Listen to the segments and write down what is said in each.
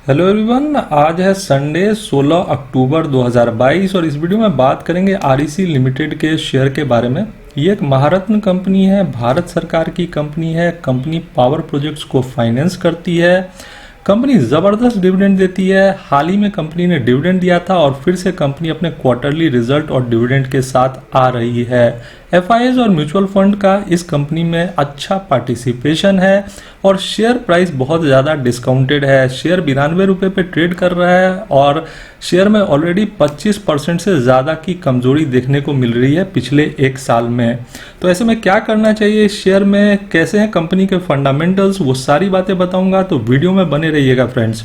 Hello everyone, आज है Sunday 16 अक्टूबर 2022 और इस वीडियो में बात करेंगे आरईसी लिमिटेड के शेयर के बारे में। ये एक महारत्न कंपनी है, भारत सरकार की कंपनी है। कंपनी पावर प्रोजेक्ट्स को फाइनेंस करती है। कंपनी ज़बरदस्त डिविडेंड देती है। हाल ही में कंपनी ने डिविडेंड दिया था और फिर से कंपनी अपने क्वार्टरली रिजल्ट और डिविडेंड के साथ आ रही है। एफआईएस और म्यूचुअल फंड का इस कंपनी में अच्छा पार्टिसिपेशन है और शेयर प्राइस बहुत ज़्यादा डिस्काउंटेड है। शेयर 92 रुपये पे ट्रेड कर रहा है और शेयर में ऑलरेडी 25% से ज़्यादा की कमजोरी देखने को मिल रही है पिछले एक साल में। तो ऐसे में क्या करना चाहिए इस शेयर में, कैसे हैं कंपनी के फंडामेंटल्स, वो सारी बातें बताऊंगा, तो वीडियो में बने रहिएगा फ्रेंड्स।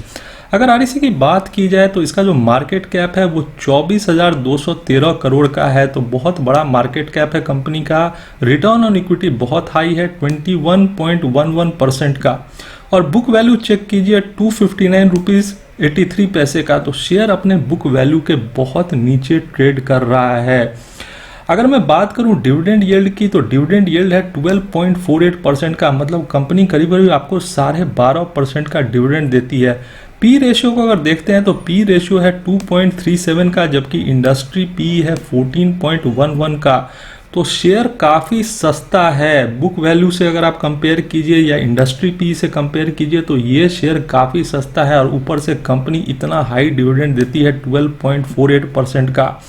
अगर आरईसी की बात की जाए तो इसका जो मार्केट कैप है वो 24,213 करोड़ का है, तो बहुत बड़ा मार्केट कैप है कंपनी का। रिटर्न ऑन इक्विटी बहुत हाई है, 21.11% का। और बुक वैल्यू चेक कीजिए 259 रुपीज़ 83 पैसे का, तो शेयर अपने बुक वैल्यू के बहुत नीचे ट्रेड कर रहा है। अगर मैं बात करूं डिविडेंड यील्ड की, तो डिविडेंड यील्ड है 12.48% का, मतलब कंपनी करीब करीब आपको 12.5% का डिविडेंड देती है। पी रेशियो को अगर देखते हैं तो पी रेशियो है 2.37 का, जबकि इंडस्ट्री पी है 14.11 का। तो शेयर काफ़ी सस्ता है। बुक वैल्यू से अगर आप कंपेयर कीजिए या इंडस्ट्री पी से कंपेयर कीजिए तो ये शेयर काफ़ी सस्ता है और ऊपर से कंपनी इतना हाई डिविडेंड देती है 12.48% का।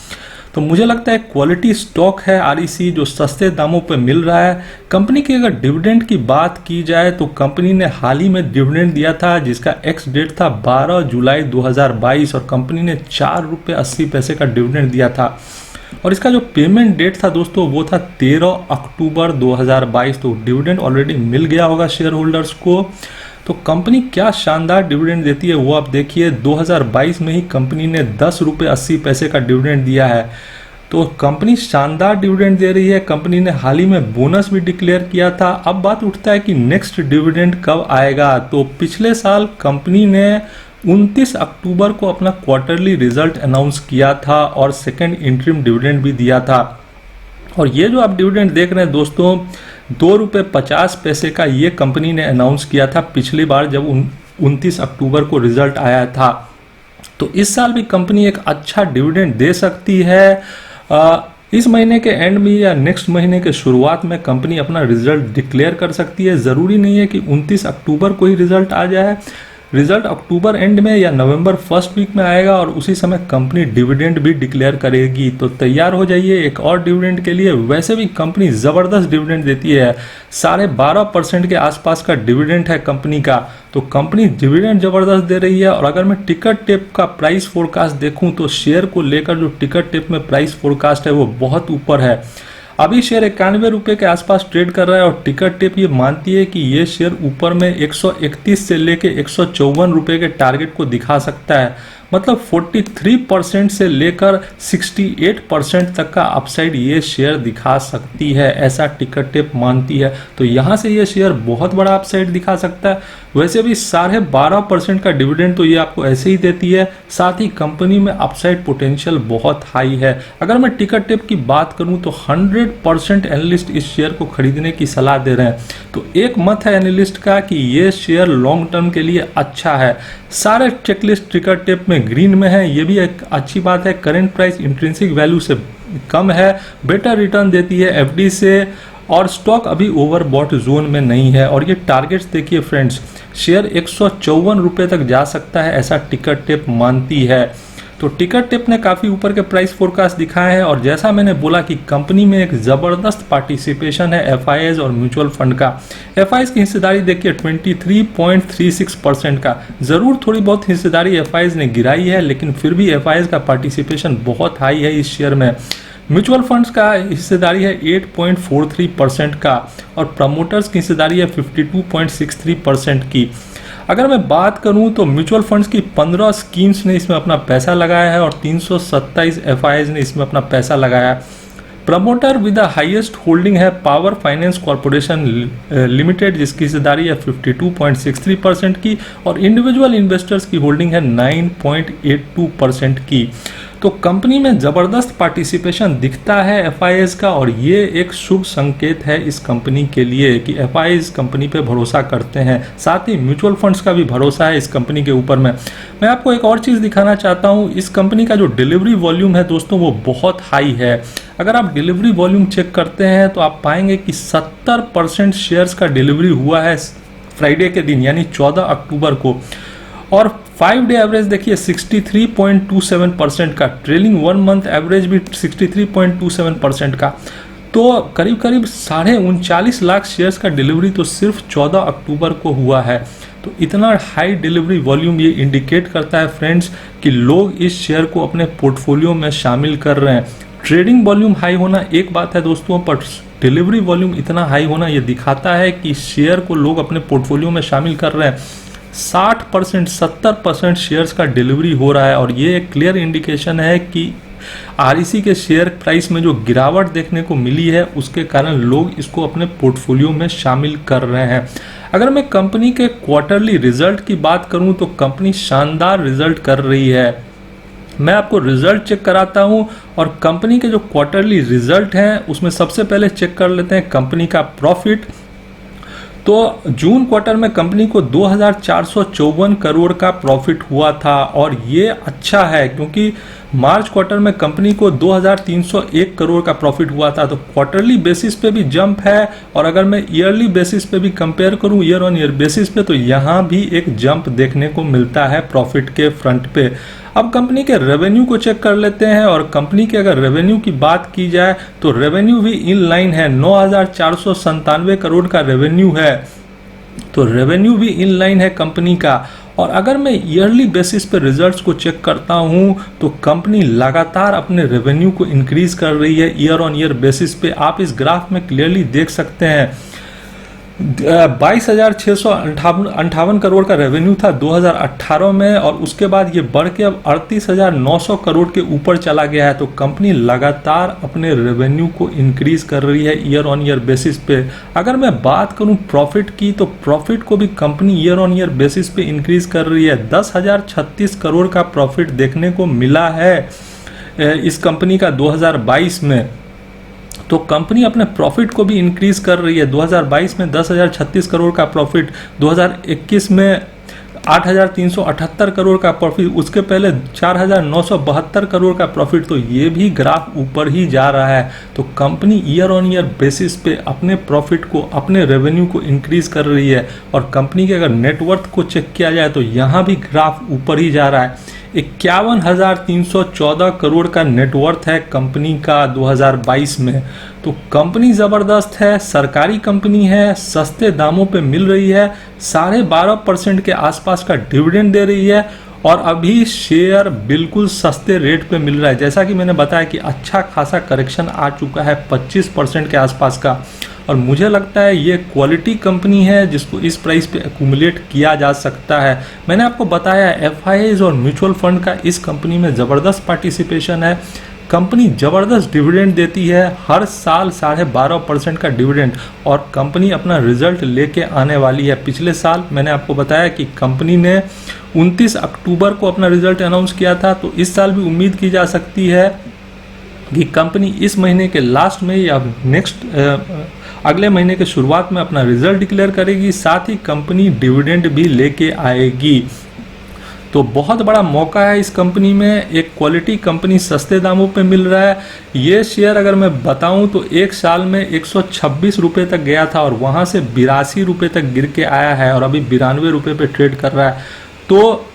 तो मुझे लगता है क्वालिटी स्टॉक है आरईसी, जो सस्ते दामों पर मिल रहा है। कंपनी की अगर डिविडेंड की बात की जाए तो कंपनी ने हाल ही में डिविडेंड दिया था जिसका एक्स डेट था 12 जुलाई 2022 और कंपनी ने 4 रुपये 80 पैसे का डिविडेंड दिया था। और इसका जो पेमेंट डेट था दोस्तों वो था 13 अक्टूबर 2022। तो डिविडेंड ऑलरेडी मिल गया होगा शेयर होल्डर्स को। तो कंपनी क्या शानदार डिविडेंड देती है वो आप देखिए। 2022 में ही कंपनी ने 10 रुपये 80 पैसे का डिविडेंड दिया है, तो कंपनी शानदार डिविडेंड दे रही है। कंपनी ने हाल ही में बोनस भी डिक्लेयर किया था। अब बात उठता है कि नेक्स्ट डिविडेंड कब आएगा। तो पिछले साल कंपनी ने 29 अक्टूबर को अपना क्वार्टरली रिजल्ट अनाउंस किया था और सेकेंड इंटरिम डिविडेंड भी दिया था। और ये जो आप डिविडेंड देख रहे हैं दोस्तों, 2 रुपये 50 पैसे का ये कंपनी ने अनाउंस किया था पिछली बार जब 29 अक्टूबर को रिजल्ट आया था। तो इस साल भी कंपनी एक अच्छा डिविडेंड दे सकती है। इस महीने के एंड में या नेक्स्ट महीने के शुरुआत में कंपनी अपना रिजल्ट डिक्लेयर कर सकती है। ज़रूरी नहीं है कि 29 अक्टूबर को ही रिजल्ट आ जाए। रिजल्ट अक्टूबर एंड में या नवंबर फर्स्ट वीक में आएगा और उसी समय कंपनी डिविडेंड भी डिक्लेयर करेगी। तो तैयार हो जाइए एक और डिविडेंड के लिए। वैसे भी कंपनी ज़बरदस्त डिविडेंड देती है, 12.5% के आसपास का डिविडेंड है कंपनी का। तो कंपनी डिविडेंड ज़बरदस्त दे रही है। और अगर मैं टिकट टेप का प्राइस फोरकास्ट देखूं तो शेयर को लेकर जो टिकट टेप में प्राइस फोरकास्ट है वो बहुत ऊपर है। अभी शेयर 91 रुपये के आसपास ट्रेड कर रहा है और टिकट टेप ये मानती है कि ये शेयर ऊपर में 131 से लेके 154 रुपये के टारगेट को दिखा सकता है। मतलब 43% से लेकर 68% तक का अपसाइड ये शेयर दिखा सकती है, ऐसा टिकट टेप मानती है। तो यहाँ से ये शेयर बहुत बड़ा अपसाइड दिखा सकता है। वैसे भी 12.5% का डिविडेंड तो ये आपको ऐसे ही देती है। साथ ही कंपनी में अपसाइड पोटेंशियल बहुत हाई है। अगर मैं टिकट टेप की बात करूँ तो 100% एनालिस्ट इस शेयर को खरीदने की सलाह दे रहे हैं। तो एक मत है एनालिस्ट का कि ये शेयर लॉन्ग टर्म के लिए अच्छा है। सारे चेकलिस्ट टिकट टेप में ग्रीन में है, ये भी एक अच्छी बात है। करेंट प्राइस इंट्रिंसिक वैल्यू से कम है, बेटर रिटर्न देती है एफडी से, और स्टॉक अभी ओवरबॉट जोन में नहीं है। और ये टारगेट्स देखिए फ्रेंड्स, शेयर 154 रुपये तक जा सकता है, ऐसा टिकट टेप मानती है। तो टिकट टेप ने काफ़ी ऊपर के प्राइस फोरकास्ट दिखाए हैं। और जैसा मैंने बोला कि कंपनी में एक ज़बरदस्त पार्टिसिपेशन है एफआईआईज और म्यूचुअल फंड का। एफआईआईज की हिस्सेदारी देखिए 23.36% का। ज़रूर थोड़ी बहुत हिस्सेदारी एफआईआईज ने गिराई है, लेकिन फिर भी एफआईआईज का पार्टिसिपेशन बहुत हाई है इस शेयर में। म्यूचुअल फंड्स का हिस्सेदारी है 8.43% का और प्रमोटर्स की हिस्सेदारी है 52.63% की। अगर मैं बात करूं तो म्यूचुअल फंड्स की 15 स्कीम्स ने इसमें अपना पैसा लगाया है और 327 एफआईआईज ने इसमें अपना पैसा लगाया है। Promoter with the highest holding है पावर फाइनेंस कॉरपोरेशन लिमिटेड, जिसकी हिस्सेदारी है 52.63% की और इंडिविजुअल इन्वेस्टर्स की होल्डिंग है 9.82% की। तो कंपनी में ज़बरदस्त पार्टिसिपेशन दिखता है एफआईआईज़ का, और ये एक शुभ संकेत है इस कंपनी के लिए कि एफआईआईज़ कंपनी पे भरोसा करते हैं। साथ ही म्यूचुअल फंड्स का भी भरोसा है इस कंपनी के ऊपर में। मैं आपको एक और चीज़ दिखाना चाहता हूँ, इस कंपनी का जो डिलीवरी वॉल्यूम है दोस्तों वो बहुत हाई है। अगर आप डिलीवरी वॉल्यूम चेक करते हैं तो आप पाएंगे कि 70% शेयर्स का डिलीवरी हुआ है फ्राइडे के दिन यानी 14 अक्टूबर को, और 5 डे एवरेज देखिए 63.27% का, ट्रेलिंग 1 मंथ एवरेज भी 63.27% का। तो करीब करीब 39.5 लाख शेयर्स का डिलीवरी तो सिर्फ 14 अक्टूबर को हुआ है। तो इतना हाई डिलीवरी वॉल्यूम ये इंडिकेट करता है फ्रेंड्स कि लोग इस शेयर को अपने पोर्टफोलियो में शामिल कर रहे हैं। ट्रेडिंग वॉल्यूम हाई होना एक बात है दोस्तों, पर डिलीवरी वॉल्यूम इतना हाई होना ये दिखाता है कि शेयर को लोग अपने पोर्टफोलियो में शामिल कर रहे हैं। 60% 70% शेयर्स का डिलीवरी हो रहा है, और ये एक क्लियर इंडिकेशन है कि आरईसी के शेयर प्राइस में जो गिरावट देखने को मिली है उसके कारण लोग इसको अपने पोर्टफोलियो में शामिल कर रहे हैं। अगर मैं कंपनी के क्वार्टरली रिजल्ट की बात करूं तो कंपनी शानदार रिजल्ट कर रही है। मैं आपको रिजल्ट चेक कराता हूं, और कंपनी के जो क्वार्टरली रिजल्ट हैं उसमें सबसे पहले चेक कर लेते हैं कंपनी का प्रॉफिट। तो जून क्वार्टर में कंपनी को 2454 करोड़ का प्रॉफिट हुआ था, और ये अच्छा है क्योंकि मार्च क्वार्टर में कंपनी को 2301 करोड़ का प्रॉफिट हुआ था। तो क्वार्टरली बेसिस पे भी जंप है, और अगर मैं ईयरली बेसिस पे भी कंपेयर करूं ईयर ऑन ईयर बेसिस पे, तो यहाँ भी एक जंप देखने को मिलता है प्रॉफिट के फ्रंट पे। अब कंपनी के रेवेन्यू को चेक कर लेते हैं, और कंपनी के अगर रेवेन्यू की बात की जाए तो रेवेन्यू भी इन लाइन है, 9497 करोड़ का रेवेन्यू है। तो रेवेन्यू भी इन लाइन है कंपनी का। और अगर मैं ईयरली बेसिस पे रिजल्ट्स को चेक करता हूं तो कंपनी लगातार अपने रेवेन्यू को इंक्रीज कर रही है ईयर ऑन ईयर बेसिस पे। आप इस ग्राफ में क्लियरली देख सकते हैं 22,658 करोड़ का रेवेन्यू था 2018 में, और उसके बाद ये बढ़ के अब 38,900 करोड़ के ऊपर चला गया है। तो कंपनी लगातार अपने रेवेन्यू को इंक्रीज कर रही है ईयर ऑन ईयर बेसिस पे। अगर मैं बात करूं प्रॉफिट की, तो प्रॉफिट को भी company year on year basis पे इंक्रीज कर रही है। 10,036 करोड़ का प्रॉफिट देखने को मिला है इस कंपनी का 2022 में। तो कंपनी अपने प्रॉफिट को भी इंक्रीज कर रही है। 2022 में 10,036 करोड़ का प्रॉफिट, 2021 में 8,378 करोड़ का प्रॉफिट, उसके पहले 4,972 करोड़ का प्रॉफिट। तो ये भी ग्राफ ऊपर ही जा रहा है। तो company year on year basis पे अपने प्रॉफिट को, अपने रेवेन्यू को इंक्रीज कर रही है। और कंपनी के अगर नेटवर्थ को चेक किया जाए तो यहाँ भी ग्राफ ऊपर ही जा रहा है। 51,314 करोड़ का नेटवर्थ है कंपनी का 2022 में। तो कंपनी ज़बरदस्त है, सरकारी कंपनी है, सस्ते दामों पे मिल रही है, 12.5% के आसपास का डिविडेंड दे रही है, और अभी शेयर बिल्कुल सस्ते रेट पे मिल रहा है। जैसा कि मैंने बताया कि अच्छा खासा करेक्शन आ चुका है 25% के आसपास का, और मुझे लगता है ये क्वालिटी कंपनी है जिसको इस प्राइस पे एक्यूमुलेट किया जा सकता है। मैंने आपको बताया एफआईआईज़ और म्यूचुअल फंड का इस कंपनी में ज़बरदस्त पार्टिसिपेशन है। कंपनी ज़बरदस्त डिविडेंड देती है, हर साल 12.5% का डिविडेंड, और कंपनी अपना रिजल्ट लेके आने वाली है। पिछले साल मैंने आपको बताया कि कंपनी ने 29 अक्टूबर को अपना रिजल्ट अनाउंस किया था। तो इस साल भी उम्मीद की जा सकती है कि कंपनी इस महीने के लास्ट में या अगले महीने के शुरुआत में अपना रिजल्ट डिक्लेयर करेगी। साथ ही कंपनी डिविडेंड भी लेके आएगी। तो बहुत बड़ा मौका है इस कंपनी में। एक क्वालिटी कंपनी सस्ते दामों पे मिल रहा है। ये शेयर अगर मैं बताऊं तो एक साल में 126 रुपये तक गया था, और वहां से 82 रुपये तक गिर के आया है, और अभी 92 रुपये पे ट्रेड कर रहा है। तो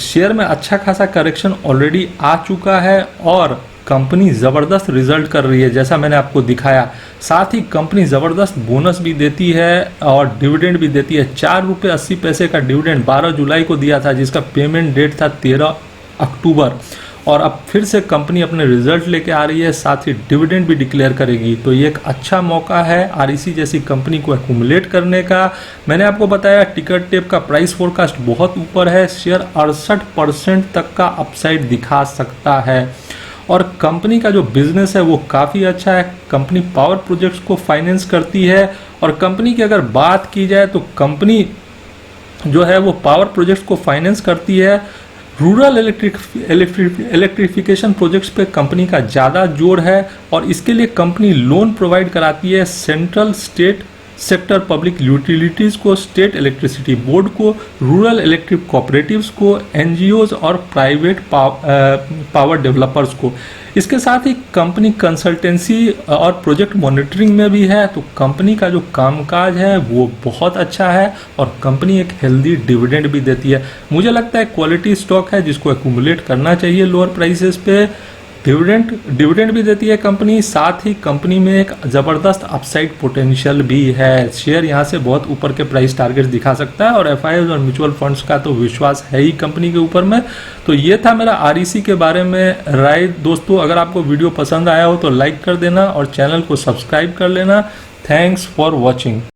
शेयर में अच्छा खासा करेक्शन ऑलरेडी आ चुका है, और कंपनी ज़बरदस्त रिजल्ट कर रही है जैसा मैंने आपको दिखाया। साथ ही कंपनी ज़बरदस्त बोनस भी देती है और डिविडेंड भी देती है। 4.80 का डिविडेंड 12 जुलाई को दिया था, जिसका पेमेंट डेट था 13 अक्टूबर, और अब फिर से कंपनी अपने रिजल्ट लेके आ रही है, साथ ही डिविडेंड भी डिक्लेयर करेगी। तो ये एक अच्छा मौका है आरईसी जैसी कंपनी को एक्यूमुलेट करने का। मैंने आपको बताया टिकट टेप का प्राइस फोरकास्ट बहुत ऊपर है, शेयर 68% तक का अपसाइड दिखा सकता है, और कंपनी का जो बिजनेस है वो काफ़ी अच्छा है। कंपनी पावर प्रोजेक्ट्स को फाइनेंस करती है, और कंपनी की अगर बात की जाए तो कंपनी जो है वो पावर प्रोजेक्ट्स को फाइनेंस करती है रूरल इलेक्ट्रिफिकेशन प्रोजेक्ट्स पे कंपनी का ज़्यादा जोर है और इसके लिए कंपनी लोन प्रोवाइड कराती है central state sector public utilities को, स्टेट इलेक्ट्रिसिटी बोर्ड को, रूरल इलेक्ट्रिक कोऑपरेटिव्स को, एनजीओज और प्राइवेट पावर डेवलपर्स को। इसके साथ ही कंपनी कंसल्टेंसी और प्रोजेक्ट मॉनिटरिंग में भी है। तो कंपनी का जो कामकाज है वो बहुत अच्छा है और कंपनी एक हेल्दी डिविडेंड भी देती है। मुझे लगता है क्वालिटी स्टॉक है जिसको एक्यूमुलेट करना चाहिए लोअर प्राइसेस पे। डिविडेंड भी देती है कंपनी, साथ ही कंपनी में एक ज़बरदस्त अपसाइड पोटेंशियल भी है। शेयर यहाँ से बहुत ऊपर के प्राइस टारगेट दिखा सकता है और एफआईआईज और म्यूचुअल फंड्स का तो विश्वास है ही कंपनी के ऊपर में। तो ये था मेरा आरईसी के बारे में राय। दोस्तों, अगर आपको वीडियो पसंद आया हो तो लाइक कर देना और चैनल को सब्सक्राइब कर लेना। Thanks for watching.